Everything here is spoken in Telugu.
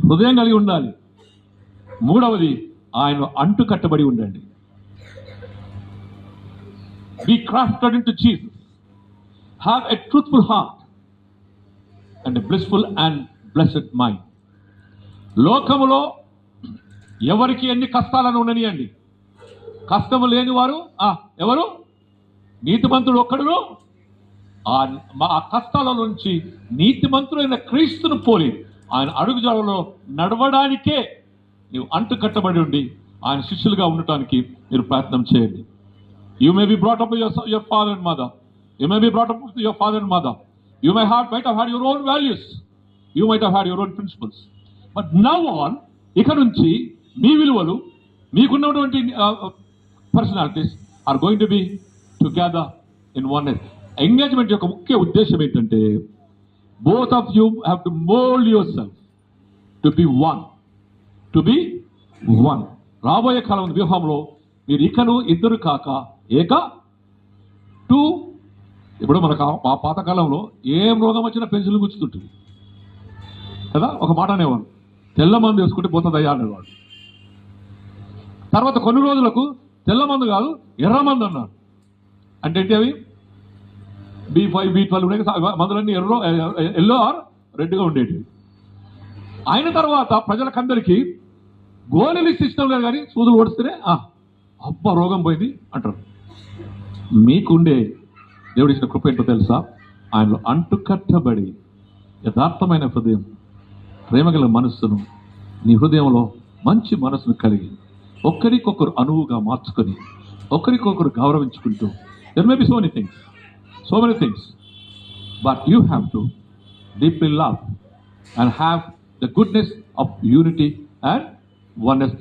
హృదయం కలిగి ఉండాలి. మూడవది, ఆయన అంటు కట్టబడి ఉండండి. Be crafted into Jesus. Have a truthful heart and a blissful and blessed mind. లోకములో ఎవరికి ఎన్ని కష్టాలను ఉండనియండి, కష్టము లేని వారు ఎవరు? నీతిమంతుడు ఒక్కడును. ఆ కష్టాల నుంచి నీతిమంతుడైన క్రీస్తును పోలి ఆయన అడుగుజాడలో నడవడానికే నీవు అంటు కట్టబడి ఉండి ఆయన శిష్యులుగా ఉండటానికి మీరు ప్రయత్నం చేయండి. You may be brought up with your father and mother. You may be brought up with your father and mother. You might have had your own values. You might have had your own principles. But now on, ఇక నుంచి మీ విలువలు, మీకున్నటువంటి personalities are going to be together in oneness. Engagement యొక్క ముఖ్య ఉద్దేశం ఏంటంటే both of you have to mold yourself to be one. రాబోయే కాలం వ్యూహంలో మీరు ఇకను ఇద్దరు కాక ఏక టూ. ఇప్పుడు మనకు ఆ పాతకాలంలో ఏం రోగం వచ్చినా పెన్సిల్ గుచ్చుతుంటుంది కదా, ఒక మాట అనేవాడు, తెల్ల మందు వేసుకుంటే పోతుందయ్యా అనేవాడు. తర్వాత కొన్ని రోజులకు తెల్ల మందు కాదు ఎర్ర మందు అన్నారు. అంటే ఏంటి అవి? B5 B12 మందులన్నీ ఎల్లో ఆర్ రెడ్గా ఉండేటివి. అయిన తర్వాత ప్రజలకందరికీ గోళీలు ఇష్టం లేదు, కానీ సూదులు ఓడిస్తేనే అబ్బా రోగం పోయింది అంటారు. మీకుండే దేవుడు ఇచ్చిన కృప ఏంటో తెలుసా? ఆయనలో అంటుకట్టబడి యథార్థమైన హృదయం, ప్రేమగల మనస్సును, నీ హృదయంలో మంచి మనసును కలిగి ఒకరికొకరు అనువుగా మార్చుకొని ఒకరికొకరు గౌరవించుకుంటూ, there may be so many things, but you have to deeply love and have the goodness of unity and oneness.